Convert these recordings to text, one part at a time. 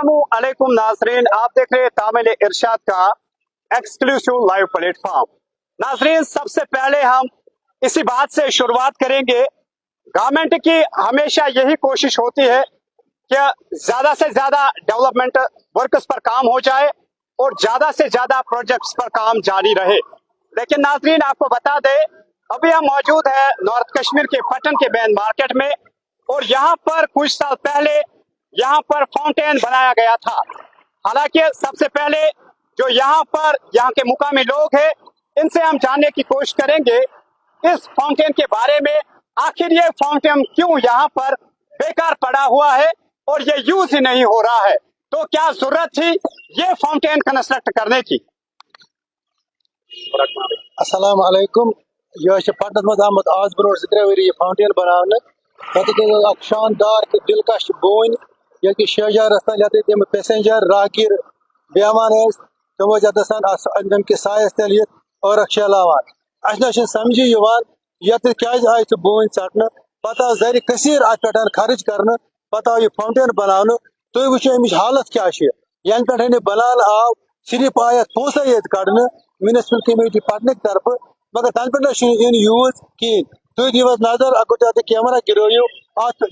अस्सलामुअलैकुम नाजरीन, आप देख रहे हैं तामिल इरशाद का एक्सक्लूसिव लाइव प्लेटफॉर्म। नाजरीन, सबसे पहले हम इसी बात से शुरुआत करेंगे। गवर्नमेंट की हमेशा यही कोशिश होती है कि ज्यादा से ज्यादा डेवलपमेंट वर्क्स पर काम हो जाए और ज्यादा से ज्यादा प्रोजेक्ट्स पर काम जारी रहे। लेकिन नाजरीन, आपको बता दें, अभी हम मौजूद है नॉर्थ कश्मीर के पटन के मेन मार्केट में, और यहाँ पर कुछ साल पहले यहाँ पर फाउंटेन बनाया गया था। हालांकि सबसे पहले जो यहाँ के मुकामी लोग हैं, इनसे हम जानने की कोशिश करेंगे इस फाउंटेन के बारे में। आखिर ये फाउंटेन क्यों यहाँ पर बेकार पड़ा हुआ है और ये यूज ही नहीं हो रहा है, तो क्या जरूरत थी ये फाउंटेन कंस्ट्रक्ट करने की। अस्सलाम वालेकुम। यह पटन मज आमत आज ब्रो 3 वरी ये फाउंटेन बनाने तक शानदार तो दिलकश बोन ये शहजार तम पैसेंजर राहगीर बेहमान तमो जतन कि सायस तल और शैलावान अस समझी ये क्या आय बोन षटन पता जर कसीर अत पे खर्च कर पता यह फाउंटेन बनाने तुम वो अमिच हालत क्या यन पे बनान आव सिर्फ आय पोसा ये कड़न म्यूनसिपल कमेटी पटन तरफ मगर तन पे इन यूज कहें। तुम दिव नजर अगर तुम कैमरा गिरो अत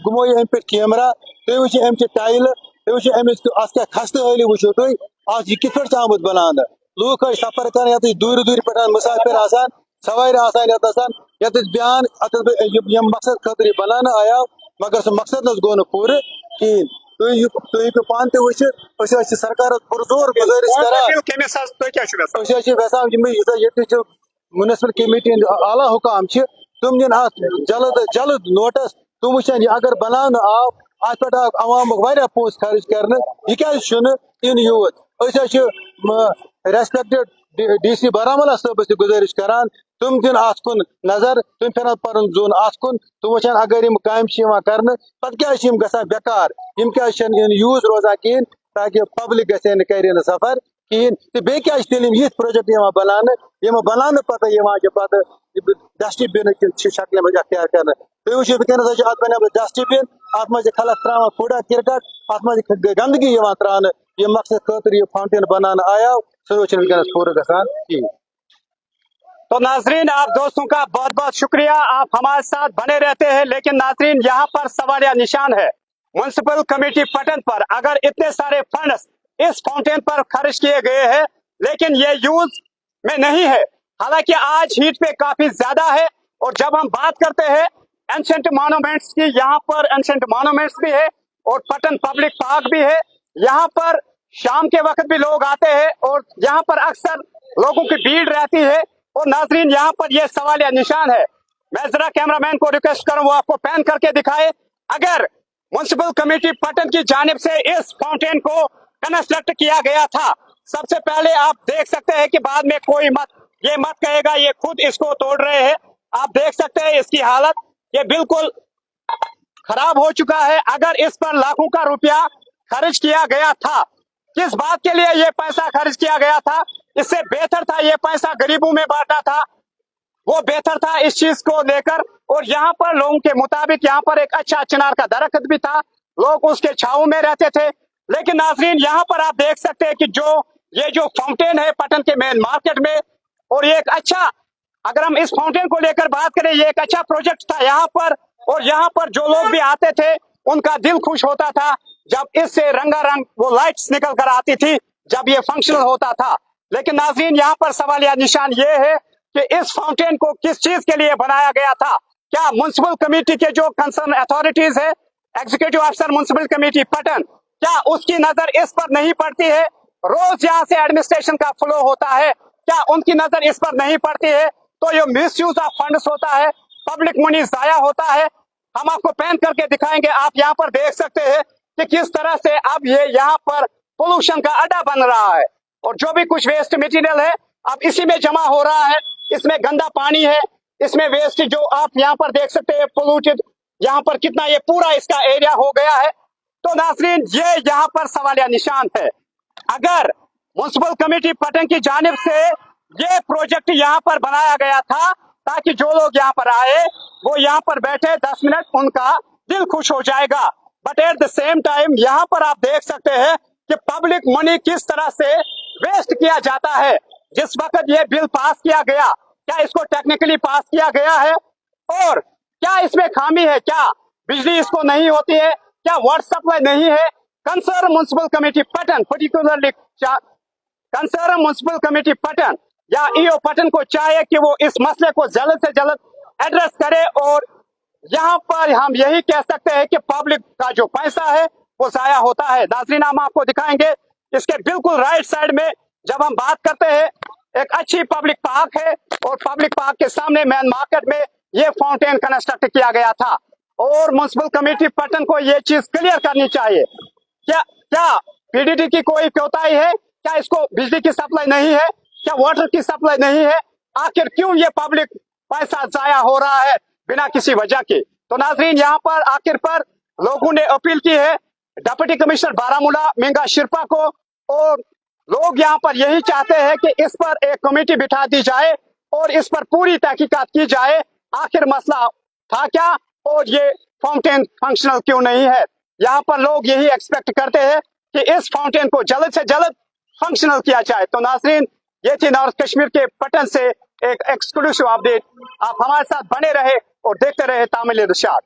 गुमो अम पे कैमरा तुम वो अमच टाइल तुम वो अमिच क्या खस्त हली वो तुम यह कित पे आमुत बनाने लूक सफर कर दूर दूर पे मुसाफिर आसान सवार आसान ये बयान यम मकसद खतर बनाने आया मगर सह मकसद गो न पूरे कहें। तुम पान तो सरकार पुरजोर गुजारिश करान म्यूनसिपल कमेटी आला हुकाम तुम दिन जल्द जल्द नोटिस तुम वो अगर बनाने आव अत पे अवाम वारिया पोस खर्च कर क्या in use respected DC Baramulla साहब गुजारिश करान तुम दिन अत कुन नजर तुम फिर पन जोन अत कुन तुम वो अगर काम कर पे क्या ग बेकार क्या यूज रोजान कहें ताकि पब्लिक कर सफर कहें तो बे क्या ये प्रोजेक्ट बनाने पता डस्टबिन शक्ल में अख्तियार कर तुम वो वनस अत बन डस्टबिन अत मज खलक त्रा कूड़ा किरकट अत मज गंदगी त्रान ये मकसद खतर यह फाउंटेन बनाने आया वनस पूरा गसान कहें। तो नाजरीन, आप दोस्तों का बहुत बहुत शुक्रिया, आप हमारे साथ बने रहते हैं। लेकिन नाजरीन, यहाँ पर सवालिया निशान है म्युनिसिपल कमेटी पटन पर। अगर इतने सारे फंड्स इस फाउंटेन पर खर्च किए गए हैं लेकिन ये यूज में नहीं है, हालांकि आज हीट पे काफी ज्यादा है। और जब हम बात करते हैं एंशिएंट मॉन्यूमेंट्स की, यहाँ पर एंशिएंट मॉन्यूमेंट्स भी है और पटन पब्लिक पार्क भी है। यहाँ पर शाम के वक्त भी लोग आते हैं और यहाँ पर अक्सर लोगों की भीड़ रहती है। और नाजरीन, यहाँ पर यह सवालिया निशान है। मैं जरा कैमरामैन को रिक्वेस्ट करूं वो आपको पैन करके दिखाए। अगर म्युनिसिपल कमेटी पटन की जानिब से इस फाउंटेन को कंस्ट्रक्ट किया गया था, सबसे पहले आप देख सकते हैं कि बाद में कोई ये मत कहेगा ये खुद इसको तोड़ रहे हैं। आप देख सकते हैं इसकी हालत, ये बिल्कुल खराब हो चुका है। अगर इस पर लाखों का रुपया खर्च किया गया था, किस बात के लिए ये पैसा खर्च किया गया था, इससे बेहतर था ये पैसा गरीबों में बांटना था, वो बेहतर था इस चीज को लेकर। और यहाँ पर लोगों के मुताबिक यहाँ पर एक अच्छा चिनार का दरख्त भी था, लोग उसके छांव में रहते थे। लेकिन नाजरीन, यहाँ पर आप देख सकते हैं कि ये जो फाउंटेन है पटन के मेन मार्केट में, और ये एक अच्छा, अगर हम इस फाउंटेन को लेकर बात करें, ये एक अच्छा प्रोजेक्ट था यहाँ पर। और यहाँ पर जो लोग भी आते थे उनका दिल खुश होता था जब इससे रंगारंग वो लाइट्स निकल कर आती थी, जब ये फंक्शनल होता था। लेकिन नाजरीन, यहाँ पर सवालिया निशान ये है कि इस फाउंटेन को किस चीज के लिए बनाया गया था। क्या म्युनिसिपल कमेटी के जो कंसर्न अथॉरिटीज है, एग्जीक्यूटिव अफसर म्युनिसिपल कमेटी पटन, क्या उसकी नजर इस पर नहीं पड़ती है? रोज यहाँ से एडमिनिस्ट्रेशन का फ्लो होता है, क्या उनकी नजर इस पर नहीं पड़ती है? तो ये मिसयूज ऑफ फंड्स होता है, पब्लिक मनी जाया होता है। हम आपको पैन करके दिखाएंगे। आप यहाँ पर देख सकते हैं कि किस तरह से अब ये यहाँ पर पोल्यूशन का अड्डा बन रहा है, और जो भी कुछ वेस्ट मटेरियल है अब इसी में जमा हो रहा है। इसमें गंदा पानी है, इसमें वेस्ट जो आप यहाँ पर देख सकते हैं पोल्यूटेड, यहाँ पर कितना ये पूरा इसका एरिया हो गया है। तो नाजरीन, ये यहाँ पर सवालिया निशान है। अगर म्युनिसिपल कमेटी पटन की जानिब से ये प्रोजेक्ट यहाँ पर बनाया गया था ताकि जो लोग यहाँ पर आए वो यहाँ पर बैठे 10 मिनट, उनका दिल खुश हो जाएगा। But at the same time यहाँ पर आप देख सकते हैं कि पब्लिक मनी किस तरह से वेस्ट किया जाता है। जिस वक्त ये बिल पास किया गया, क्या इसको टेक्निकली पास किया गया है और क्या इसमें खामी है? क्या बिजली इसको नहीं होती है? क्या वाटर सप्लाई नहीं है? Concern municipal committee Patan, particularly concern municipal committee Patan या ईओ पटन को चाहिए कि वो इस मसले को जल्द से जल्द एड्रेस करे। और यहाँ पर हम यही कह सकते हैं कि पब्लिक का जो पैसा है वो जाया होता है। नाज़रीन, हम आपको दिखाएंगे इसके बिल्कुल राइट साइड में जब हम बात करते हैं, एक अच्छी पब्लिक पार्क है और पब्लिक पार्क के सामने मेन मार्केट में ये फाउंटेन कंस्ट्रक्ट किया गया था। और म्युनिसिपल कमेटी पटन को ये चीज क्लियर करनी चाहिए, क्या पीडीडी की कोई कोताही है? क्या इसको बिजली की सप्लाई नहीं है? क्या वाटर की सप्लाई नहीं है? आखिर क्यों ये पब्लिक पैसा जाया हो रहा है बिना किसी वजह के? तो नाजरीन, यहाँ पर आखिर पर लोगों ने अपील की है डिप्टी कमिश्नर बारामूला मिंगा शिरपा को, और लोग यहाँ पर यही चाहते हैं कि इस पर एक कमेटी बिठा दी जाए और इस पर पूरी तहकीकात की जाए, आखिर मसला था क्या और ये फाउंटेन फंक्शनल क्यों नहीं है। यहाँ पर लोग यही एक्सपेक्ट करते हैं कि इस फाउंटेन को जल्द से जल्द फंक्शनल किया जाए। तो नाजरीन, ये थी नॉर्थ कश्मीर के पटन से एक एक्सक्लूसिव अपडेट। आप हमारे साथ बने रहे और देखते रहे तामिल इरशाद।